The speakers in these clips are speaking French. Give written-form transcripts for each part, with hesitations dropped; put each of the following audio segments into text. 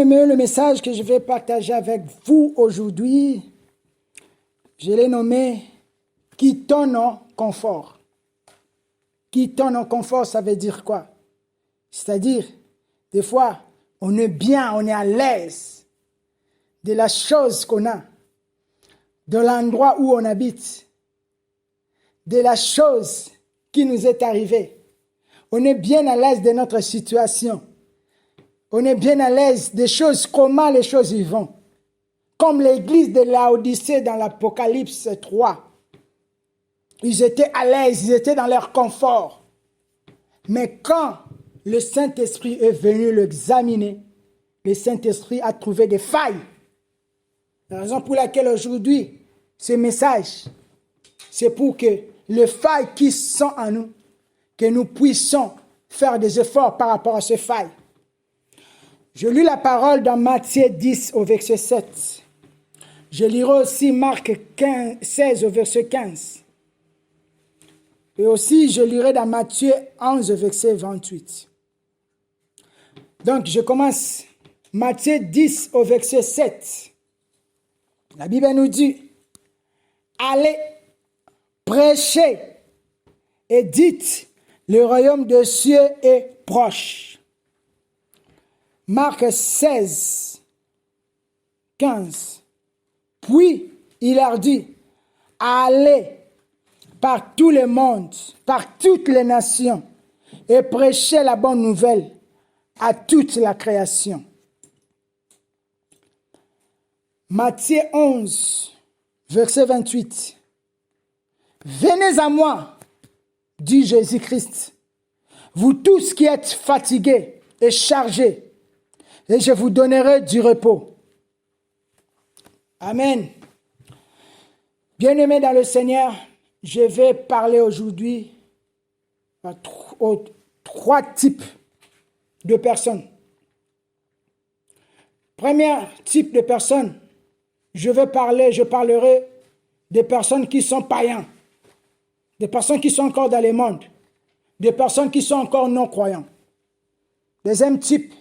Bien-aimés, le message que je vais partager avec vous aujourd'hui, je l'ai nommé « Quittons nos conforts ». Quittons nos conforts, ça veut dire quoi? C'est-à-dire, des fois, on est bien, on est à l'aise de la chose qu'on a, de l'endroit où on habite, de la chose qui nous est arrivée. On est bien à l'aise de notre situation. On est bien à l'aise des choses, comment les choses y vont. Comme l'église de Laodicée dans l'Apocalypse 3. Ils étaient à l'aise, ils étaient dans leur confort. Mais quand le Saint-Esprit est venu l'examiner, le Saint-Esprit a trouvé des failles. La raison pour laquelle aujourd'hui, ce message, c'est pour que les failles qui sont en nous, que nous puissions faire des efforts par rapport à ces failles. Je lis la parole dans Matthieu 10 au verset 7. Je lirai aussi Marc 16 au verset 15. Et aussi, je lirai dans Matthieu 11 au verset 28. Donc, je commence Matthieu 10 au verset 7. La Bible nous dit, « Allez, prêchez et dites, le royaume des cieux est proche. » Marc 16, 15. Puis, il leur dit, « Allez par tout le monde, par toutes les nations, et prêchez la bonne nouvelle à toute la création. » Matthieu 11, verset 28. « Venez à moi, dit Jésus-Christ, vous tous qui êtes fatigués et chargés, et je vous donnerai du repos. » Amen. Bien-aimés dans le Seigneur, je vais parler aujourd'hui aux trois types de personnes. Premier type de personnes, je parlerai des personnes qui sont païens, des personnes qui sont encore dans le monde, des personnes qui sont encore non-croyants. Deuxième type,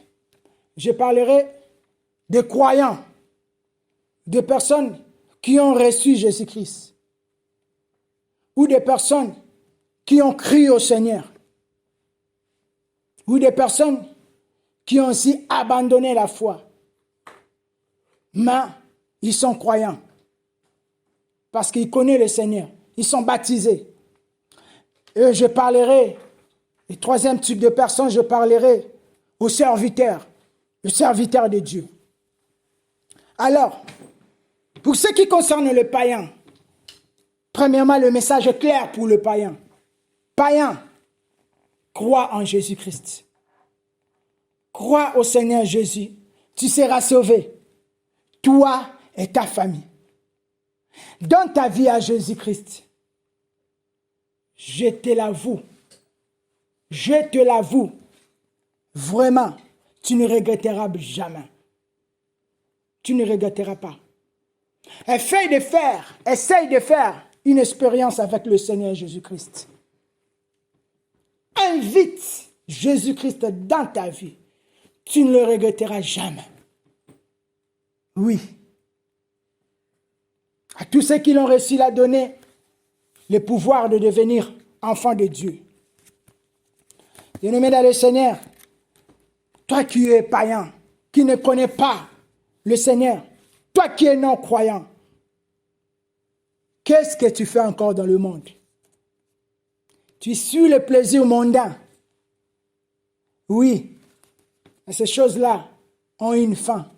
je parlerai des croyants, des personnes qui ont reçu Jésus-Christ, ou des personnes qui ont cru au Seigneur, ou des personnes qui ont aussi abandonné la foi, mais ils sont croyants, parce qu'ils connaissent le Seigneur, ils sont baptisés. Et je parlerai, le troisième type de personnes, je parlerai aux serviteurs, le serviteur de Dieu. Alors, pour ce qui concerne le païen, premièrement, le message est clair pour le païen. Païen, crois en Jésus-Christ. Crois au Seigneur Jésus, tu seras sauvé, toi et ta famille. Donne ta vie à Jésus-Christ. Je te l'avoue, vraiment, tu ne regretteras jamais. Tu ne regretteras pas. Essaye de faire une expérience avec le Seigneur Jésus-Christ. Invite Jésus-Christ dans ta vie. Tu ne le regretteras jamais. Oui. À tous ceux qui l'ont reçu, il a donné le pouvoir de devenir enfants de Dieu. Bien-aimé dans le Seigneur, toi qui es païen, qui ne connais pas le Seigneur, toi qui es non-croyant, qu'est-ce que tu fais encore dans le monde? Tu suis le plaisir mondain. Oui, ces choses-là ont une fin.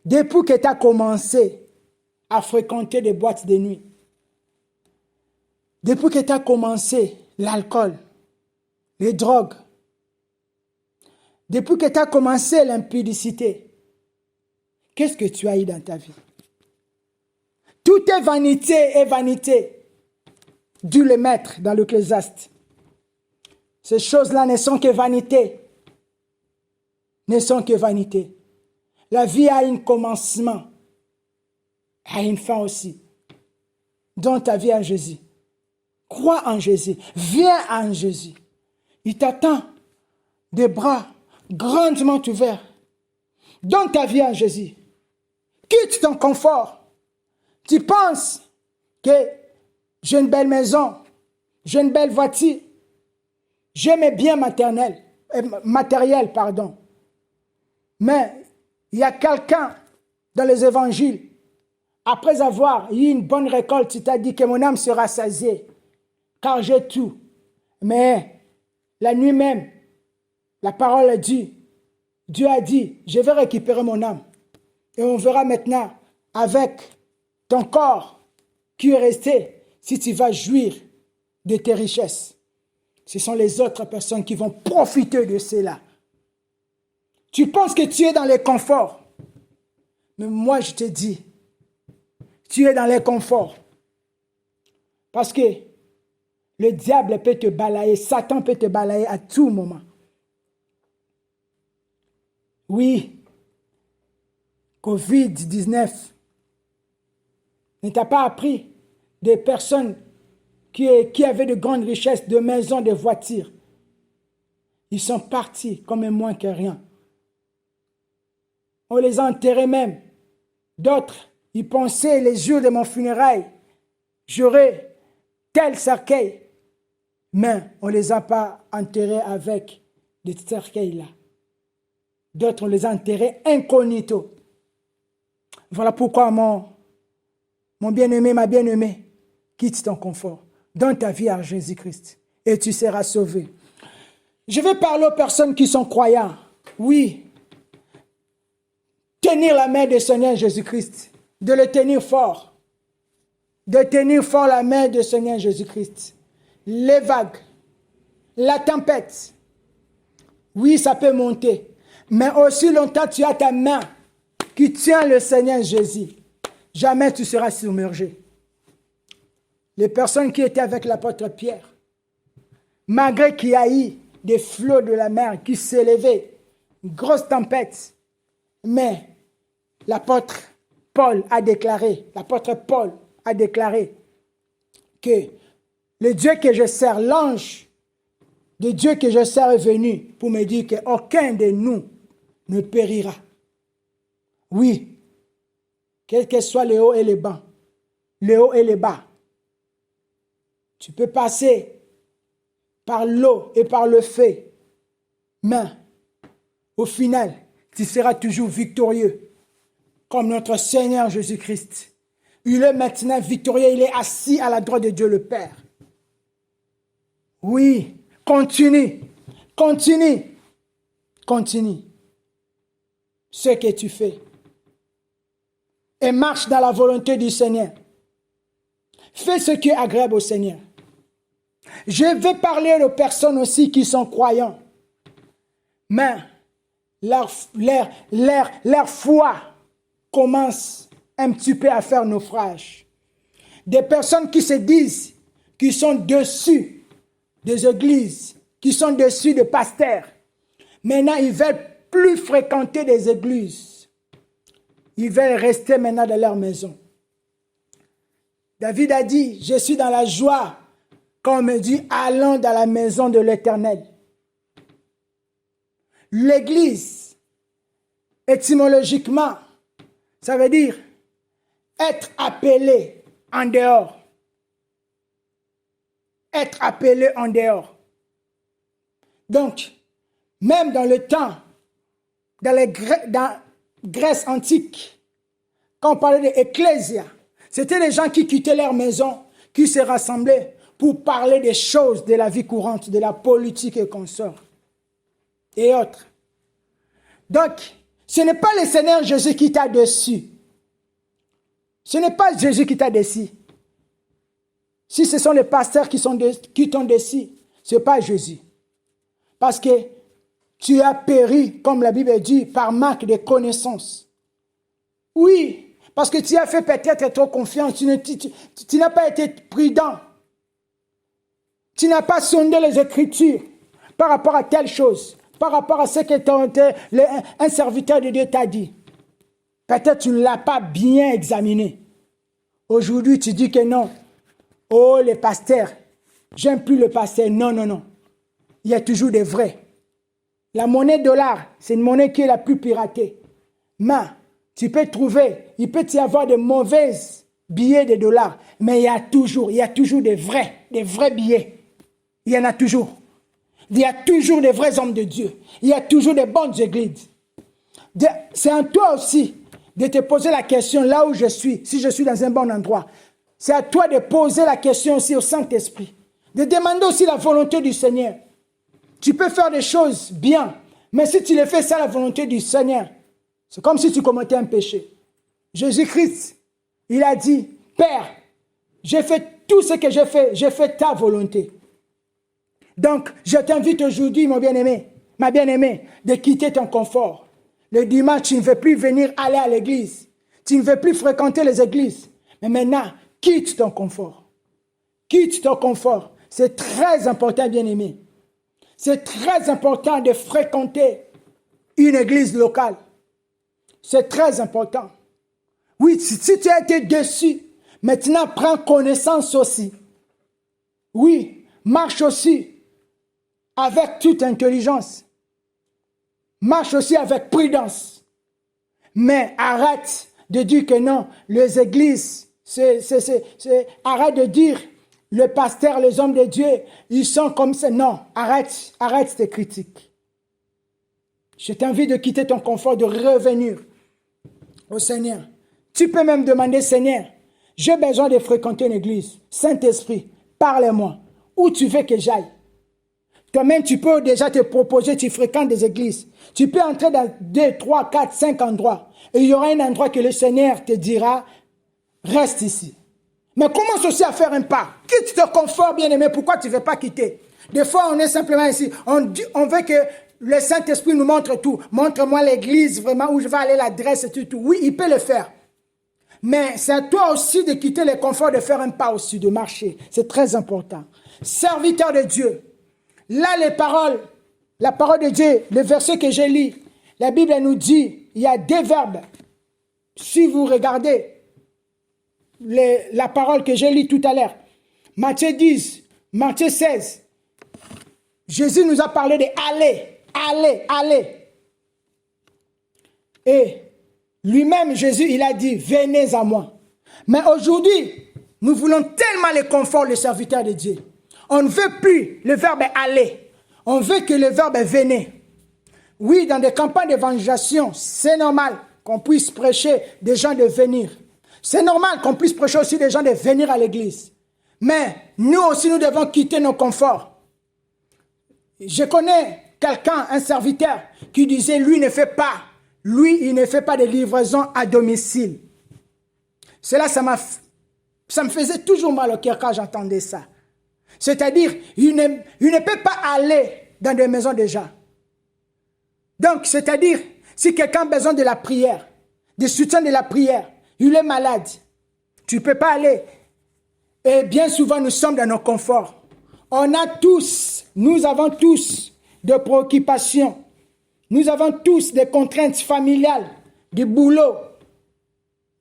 Depuis que tu as commencé à fréquenter des boîtes de nuit, depuis que tu as commencé l'alcool, les drogues, depuis que tu as commencé l'impudicité, qu'est-ce que tu as eu dans ta vie? Tout est vanité et vanité. Dieu le maître dans l'Ecclésiaste. Ces choses-là ne sont que vanité. Ne sont que vanité. La vie a un commencement, a une fin aussi. Donne ta vie à Jésus. Crois en Jésus. Viens en Jésus. Il t'attend des bras grandement ouverts. Donne ta vie à Jésus. Quitte ton confort. Tu penses que j'ai une belle maison, j'ai une belle voiture, j'ai mes biens matériels, pardon. Mais il y a quelqu'un dans les évangiles, après avoir eu une bonne récolte, il t'a dit que mon âme sera sasiée, car j'ai tout. Mais la nuit même, la parole dit, Dieu a dit, je vais récupérer mon âme. Et on verra maintenant avec ton corps qui est resté, si tu vas jouir de tes richesses. Ce sont les autres personnes qui vont profiter de cela. Tu penses que tu es dans les conforts. Mais moi, je te dis, tu es dans les conforts. Parce que le diable peut te balayer, Satan peut te balayer à tout moment. Oui, Covid-19 ne t'a pas appris des personnes qui avaient de grandes richesses, de maisons, de voitures. Ils sont partis comme un moins que rien. On les a enterrés même. D'autres, ils pensaient les jours de mon funérail, j'aurai tel cercueil. Mais on ne les a pas enterrés avec des cercueils-là. D'autres, on les a enterrés incognito. Voilà pourquoi mon bien-aimé, ma bien-aimée, quitte ton confort. Donne ta vie à Jésus-Christ et tu seras sauvé. Je vais parler aux personnes qui sont croyants. Oui. Tenir la main du Seigneur Jésus-Christ. De le tenir fort. De tenir fort la main du Seigneur Jésus-Christ. Les vagues. La tempête. Oui, ça peut monter. Mais aussi longtemps tu as ta main qui tient le Seigneur Jésus. Jamais tu seras submergé. Les personnes qui étaient avec l'apôtre Pierre, malgré qu'il y a eu des flots de la mer qui s'élevaient, une grosse tempête, mais l'apôtre Paul a déclaré que le Dieu que je sers, l'ange de Dieu que je sers est venu pour me dire qu'aucun de nous ne périra. Oui, quel que soit le haut et le bas, le haut et le bas, tu peux passer par l'eau et par le feu, mais au final, tu seras toujours victorieux, comme notre Seigneur Jésus-Christ. Il est maintenant victorieux, il est assis à la droite de Dieu le Père. Oui, continue ce que tu fais et marche dans la volonté du Seigneur. Fais ce qui est agréable au Seigneur. Je vais parler aux personnes aussi qui sont croyants, mais leur foi commence un petit peu à faire naufrage. Des personnes qui se disent qu'ils sont dessus des églises, qui sont dessus des pasteurs. Maintenant, ils veulent plus fréquenter des églises. Ils veulent rester maintenant dans leur maison. David a dit, je suis dans la joie quand on me dit, allons dans la maison de l'Éternel. L'église, étymologiquement, ça veut dire être appelé en dehors. Être appelé en dehors. Donc, même dans le temps, dans Grèce antique, quand on parlait d'ecclésia, c'était les gens qui quittaient leur maison, qui se rassemblaient pour parler des choses de la vie courante, de la politique et consorts, et autres. Donc, ce n'est pas le Seigneur Jésus qui t'a dessus. Ce n'est pas Jésus qui t'a dessus. Si ce sont les pasteurs qui t'ont dessus, ce n'est pas Jésus. Parce que tu as péri, comme la Bible dit, par manque de connaissances. Oui, parce que tu as fait peut-être trop confiance, tu n'as pas été prudent. Tu n'as pas sondé les Écritures par rapport à telle chose, par rapport à ce que un serviteur de Dieu t'a dit. Peut-être tu ne l'as pas bien examiné. Aujourd'hui, tu dis que non. Oh, les pasteurs, j'aime plus le pasteur. Non, non, non. Il y a toujours des vrais. La monnaie dollar, c'est une monnaie qui est la plus piratée. Mais tu peux trouver, il peut y avoir de mauvais billets de dollars, mais il y a toujours des vrais billets. Il y en a toujours. Il y a toujours des vrais hommes de Dieu. Il y a toujours des bonnes églises. C'est à toi aussi de te poser la question là où je suis, si je suis dans un bon endroit. C'est à toi de poser la question aussi au Saint-Esprit. De demander aussi la volonté du Seigneur. Tu peux faire des choses bien, mais si tu le fais sans la volonté du Seigneur, c'est comme si tu commettais un péché. Jésus-Christ, il a dit, Père, j'ai fait tout ce que j'ai fait ta volonté. Donc, je t'invite aujourd'hui, mon bien-aimé, ma bien-aimée, de quitter ton confort. Le dimanche, tu ne veux plus venir aller à l'église. Tu ne veux plus fréquenter les églises. Mais maintenant, quitte ton confort. Quitte ton confort. C'est très important, bien-aimé. C'est très important de fréquenter une église locale. C'est très important. Oui, si tu as été déçu, maintenant prends connaissance aussi. Oui, marche aussi avec toute intelligence. Marche aussi avec prudence. Mais arrête de dire que non, les églises, arrête de dire le pasteur, les hommes de Dieu, ils sont comme ça. Non, arrête tes critiques. Je t'invite de quitter ton confort, de revenir au Seigneur. Tu peux même demander, Seigneur, j'ai besoin de fréquenter une église. Saint-Esprit, parle-moi. Où tu veux que j'aille? Toi-même, tu peux déjà te proposer, tu fréquentes des églises. Tu peux entrer dans 2, 3, 4, 5 endroits. Et il y aura un endroit que le Seigneur te dira, reste ici. Mais commence aussi à faire un pas. Quitte ton confort, bien-aimé. Pourquoi tu ne veux pas quitter? Des fois, on est simplement ici. On veut que le Saint-Esprit nous montre tout. Montre-moi l'église, vraiment, où je vais aller, l'adresse et tout. Oui, il peut le faire. Mais c'est à toi aussi de quitter le confort, de faire un pas aussi, de marcher. C'est très important. Serviteur de Dieu. Là, la parole de Dieu, le verset que j'ai lu, la Bible nous dit, il y a deux verbes. Si vous regardez la parole que j'ai lue tout à l'heure, Matthieu 10, Matthieu 16, Jésus nous a parlé de aller. Et lui-même, Jésus, il a dit, venez à moi. Mais aujourd'hui, nous voulons tellement le confort, les serviteurs de Dieu. On ne veut plus le verbe aller. On veut que le verbe venez. Oui, dans des campagnes d'évangélisation, c'est normal qu'on puisse prêcher des gens de venir. C'est normal qu'on puisse prêcher aussi des gens de venir à l'église. Mais nous aussi, nous devons quitter nos conforts. Je connais quelqu'un, un serviteur, qui disait, lui, il ne fait pas de livraison à domicile. Cela, ça me faisait toujours mal au cœur quand j'entendais ça. C'est-à-dire, il ne peut pas aller dans des maisons de gens. Donc, c'est-à-dire, si quelqu'un a besoin de la prière, du soutien de la prière, il est malade, tu ne peux pas aller. Et bien souvent, nous sommes dans nos conforts. Nous avons tous des préoccupations. Nous avons tous des contraintes familiales, du boulot,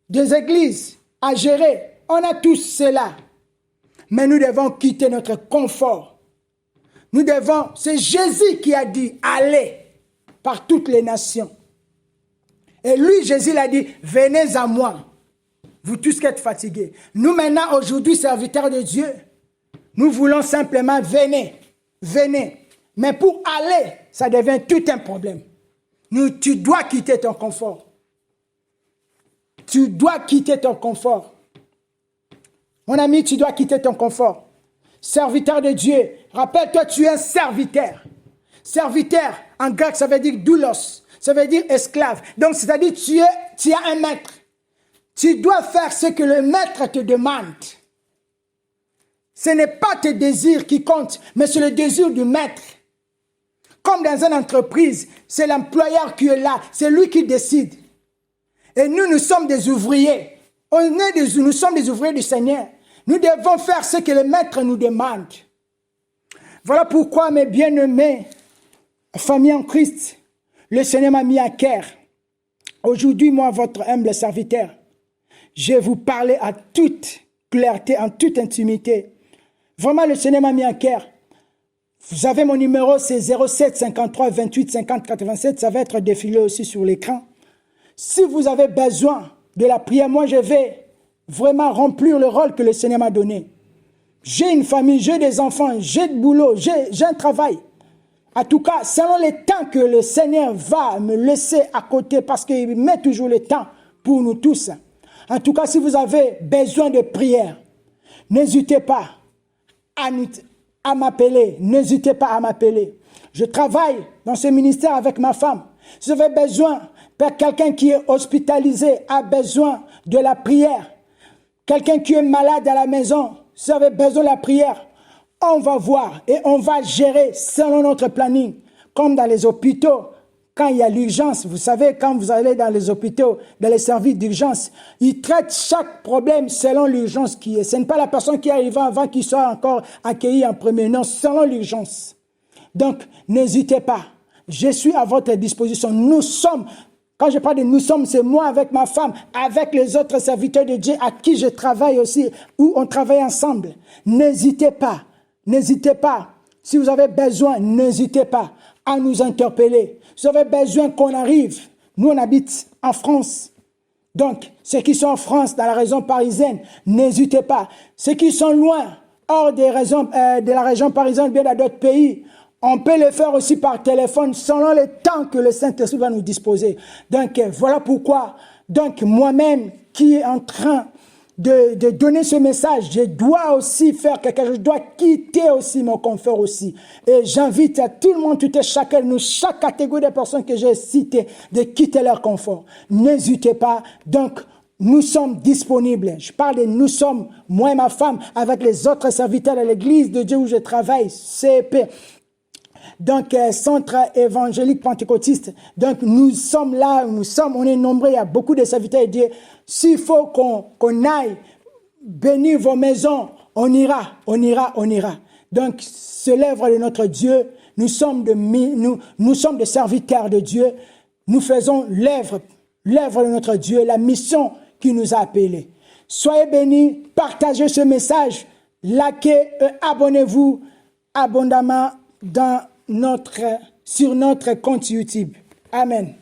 des églises à gérer. On a tous cela. Mais nous devons quitter notre confort. C'est Jésus qui a dit, allez par toutes les nations. Et lui, Jésus l'a dit, venez à moi, vous tous qui êtes fatigués. Nous maintenant, aujourd'hui, serviteurs de Dieu, nous voulons simplement venez. Mais pour aller, ça devient tout un problème. Tu dois quitter ton confort. Tu dois quitter ton confort. Mon ami, tu dois quitter ton confort. Serviteur de Dieu, rappelle-toi, tu es un serviteur. Serviteur, en grec, ça veut dire doulos, ça veut dire esclave. Donc, c'est-à-dire, tu as un maître. Tu dois faire ce que le maître te demande. Ce n'est pas tes désirs qui comptent, mais c'est le désir du maître. Comme dans une entreprise, c'est l'employeur qui est là, c'est lui qui décide. Et nous sommes des ouvriers. Nous sommes des ouvriers du Seigneur. Nous devons faire ce que le maître nous demande. Voilà pourquoi, mes bien-aimés, famille en Christ, le Seigneur m'a mis à cœur. Aujourd'hui, moi, votre humble serviteur, je vais vous parler à toute clarté, en toute intimité. Vraiment, le Seigneur m'a mis à cœur. Vous avez mon numéro, c'est 07 53 28 50 87. Ça va être défilé aussi sur l'écran. Si vous avez besoin de la prière, moi je vais vraiment remplir le rôle que le Seigneur m'a donné. J'ai une famille, j'ai des enfants, j'ai du boulot, j'ai un travail. En tout cas, selon les temps que le Seigneur va me laisser à côté, parce qu'il met toujours le temps pour nous tous. En tout cas, si vous avez besoin de prière, n'hésitez pas à m'appeler. N'hésitez pas à m'appeler. Je travaille dans ce ministère avec ma femme. Si vous avez besoin, quelqu'un qui est hospitalisé a besoin de la prière. Quelqu'un qui est malade à la maison, si vous avez besoin de la prière, on va voir et on va gérer selon notre planning. Comme dans les hôpitaux, quand il y a l'urgence, vous savez, quand vous allez dans les hôpitaux, dans les services d'urgence, ils traitent chaque problème selon l'urgence qui est. Ce n'est pas la personne qui arrive avant qu'il soit encore accueilli en premier, non, selon l'urgence. Donc, n'hésitez pas. Je suis à votre disposition. Nous sommes, quand je parle de nous sommes, c'est moi avec ma femme, avec les autres serviteurs de Dieu à qui je travaille aussi, où on travaille ensemble. N'hésitez pas. N'hésitez pas. Si vous avez besoin, n'hésitez pas à nous interpeller. Si vous avez besoin qu'on arrive, nous on habite en France. Donc, ceux qui sont en France, dans la région parisienne, n'hésitez pas. Ceux qui sont loin, hors de la région parisienne, bien dans d'autres pays, on peut le faire aussi par téléphone selon le temps que le Saint-Esprit va nous disposer. Donc, voilà pourquoi, donc moi-même qui est en train de donner ce message, je dois aussi faire quelque chose, je dois quitter aussi mon confort aussi. Et j'invite à tout le monde, tout et chacun, nous, chaque catégorie de personnes que j'ai citées, de quitter leur confort. N'hésitez pas. Donc, nous sommes disponibles. Je parle de nous sommes, moi et ma femme, avec les autres serviteurs de l'église de Dieu où je travaille, CEP. Donc, centre évangélique pentecôtiste. Donc, nous sommes là, on est nombreux, il y a beaucoup de serviteurs de Dieu. S'il faut qu'on aille bénir vos maisons, on ira. Donc, c'est l'œuvre de notre Dieu. Nous sommes des serviteurs de Dieu. Nous faisons l'œuvre de notre Dieu, la mission qui nous a appelés. Soyez bénis, partagez ce message, likez et abonnez-vous abondamment sur notre compte YouTube. Amen.